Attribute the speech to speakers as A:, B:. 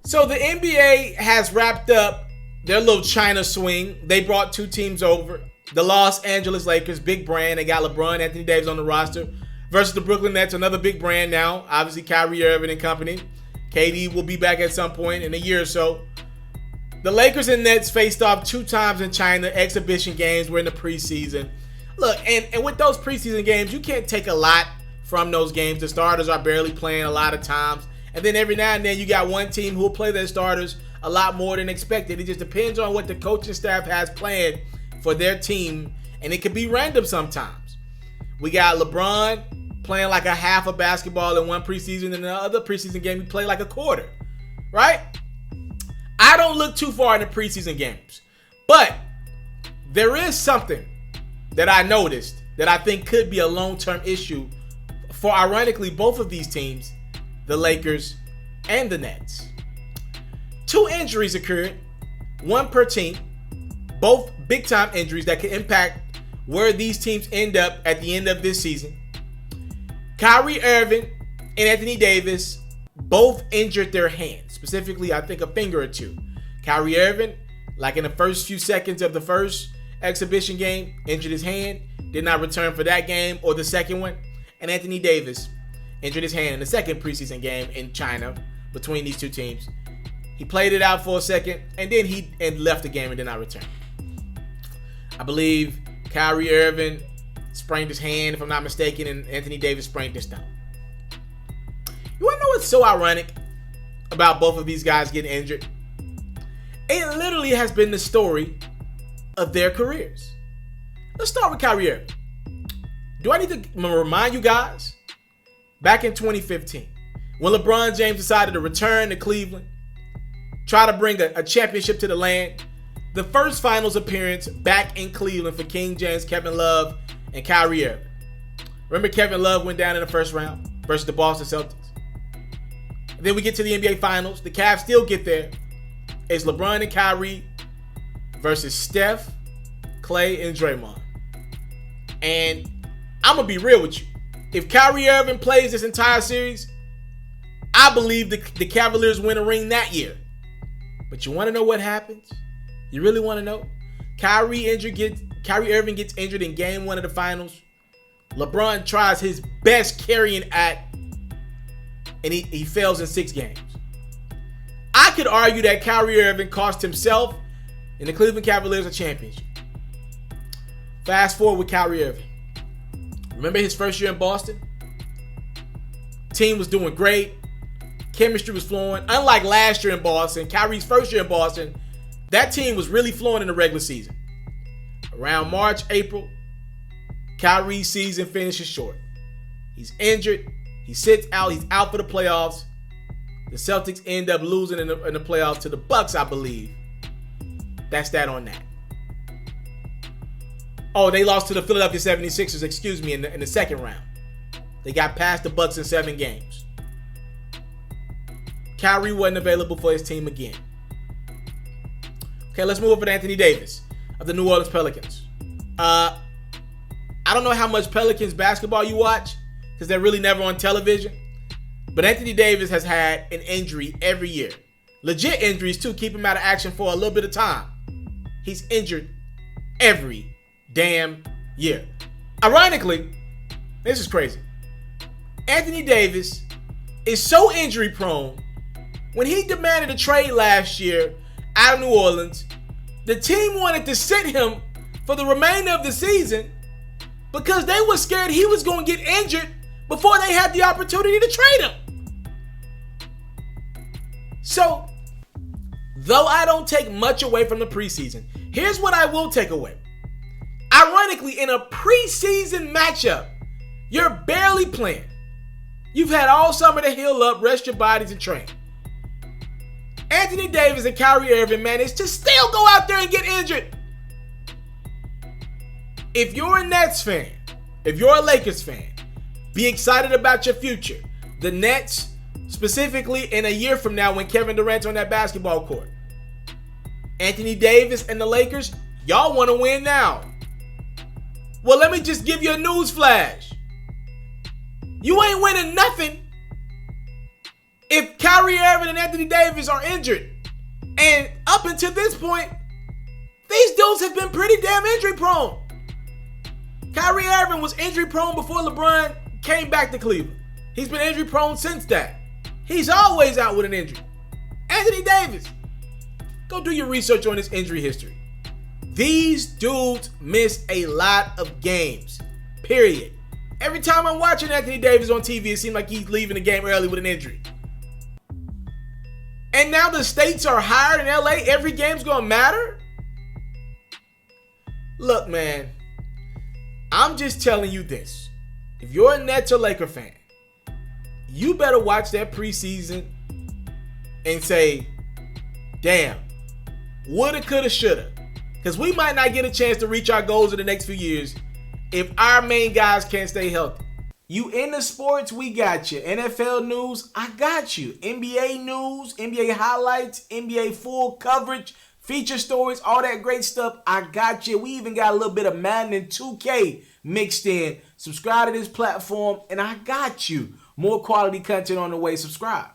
A: So the NBA has wrapped up their little China swing. They brought two teams over. The Los Angeles Lakers, big brand. They got LeBron, Anthony Davis on the roster. Versus the Brooklyn Nets, another big brand now. Obviously, Kyrie Irving and company. KD will be back at some point in a year or so. The Lakers and Nets faced off 2 times in China. Exhibition games were in the preseason. Look, and with those preseason games, you can't take a lot from those games. The starters are barely playing a lot of times. And then every now and then you got one team who will play their starters a lot more than expected. It just depends on what the coaching staff has planned for their team. And it could be random sometimes. We got LeBron playing like a half of basketball in one preseason, and the other preseason game he played like a quarter. Right? I don't look too far in the preseason games. But there is something that I noticed that I think could be a long-term issue for, ironically, both of these teams, the Lakers and the Nets. 2 injuries occurred, one per team, both big-time injuries that could impact where these teams end up at the end of this season. Kyrie Irving and Anthony Davis both injured their hands, specifically, I think, a finger or two. Kyrie Irving, like in the first few seconds of the first exhibition game, injured his hand, did not return for that game or the second one. And Anthony Davis injured his hand in the second preseason game in China between these two teams. He played it out for a second, and then he left the game and did not return. I believe Kyrie Irving sprained his hand, if I'm not mistaken, and Anthony Davis sprained his thumb. You want to know what's so ironic about both of these guys getting injured? It literally has been the story of their careers. Let's start with Kyrie Irving. Do I need to remind you guys? Back in 2015, when LeBron James decided to return to Cleveland, try to bring a championship to the land, the first finals appearance back in Cleveland for King James, Kevin Love, and Kyrie Irving. Remember, Kevin Love went down in the first round versus the Boston Celtics. And then we get to the NBA Finals. The Cavs still get there. It's LeBron and Kyrie versus Steph, Clay, and Draymond. And I'm going to be real with you. If Kyrie Irving plays this entire series, I believe the Cavaliers win a ring that year. But you want to know what happens? You really want to know? Kyrie Irving gets injured in game 1 of the finals. LeBron tries his best carrying act, and he fails in 6 games. I could argue that Kyrie Irving cost himself and the Cleveland Cavaliers a championship. Fast forward with Kyrie Irving. Remember his first year in Boston? Team was doing great. Chemistry was flowing. Unlike last year in Boston, Kyrie's first year in Boston, that team was really flowing in the regular season. Around March, April, Kyrie's season finishes short. He's injured. He sits out. He's out for the playoffs. The Celtics end up losing in the playoffs to the Bucks, I believe. That's that on that. Oh, they lost to the Philadelphia 76ers, in the second round. They got past the Bucks in 7 games. Kyrie wasn't available for his team again. Okay, let's move over to Anthony Davis of the New Orleans Pelicans. I don't know how much Pelicans basketball you watch because they're really never on television. But Anthony Davis has had an injury every year. Legit injuries, too. Keep him out of action for a little bit of time. He's injured every damn year. Ironically, this is crazy. Anthony Davis is so injury prone. When he demanded a trade last year out of New Orleans, the team wanted to sit him for the remainder of the season because they were scared he was going to get injured before they had the opportunity to trade him. So, though I don't take much away from the preseason, here's what I will take away. Ironically, in a preseason matchup, you're barely playing. You've had all summer to heal up, rest your bodies, and train. Anthony Davis and Kyrie Irving managed to still go out there and get injured. If you're a Nets fan, if you're a Lakers fan, be excited about your future. The Nets, specifically in a year from now when Kevin Durant's on that basketball court. Anthony Davis and the Lakers, y'all want to win now. Well, let me just give you a news flash. You ain't winning nothing if Kyrie Irving and Anthony Davis are injured, and up until this point, these dudes have been pretty damn injury prone. Kyrie Irving was injury prone before LeBron came back to Cleveland. He's been injury prone since that. He's always out with an injury. Anthony Davis, go do your research on his injury history. These dudes miss a lot of games, period. Every time I'm watching Anthony Davis on TV, it seems like he's leaving the game early with an injury. And now the stakes are higher in LA. Every game's going to matter. Look, man, I'm just telling you this. If you're a Nets or Laker fan, you better watch that preseason and say, damn, woulda, coulda, shoulda. Because we might not get a chance to reach our goals in the next few years if our main guys can't stay healthy. You into sports, we got you. NFL news, I got you. NBA news, NBA highlights, NBA full coverage, feature stories, all that great stuff, I got you. We even got a little bit of Madden and 2K mixed in. Subscribe to this platform, and I got you. More quality content on the way. Subscribe.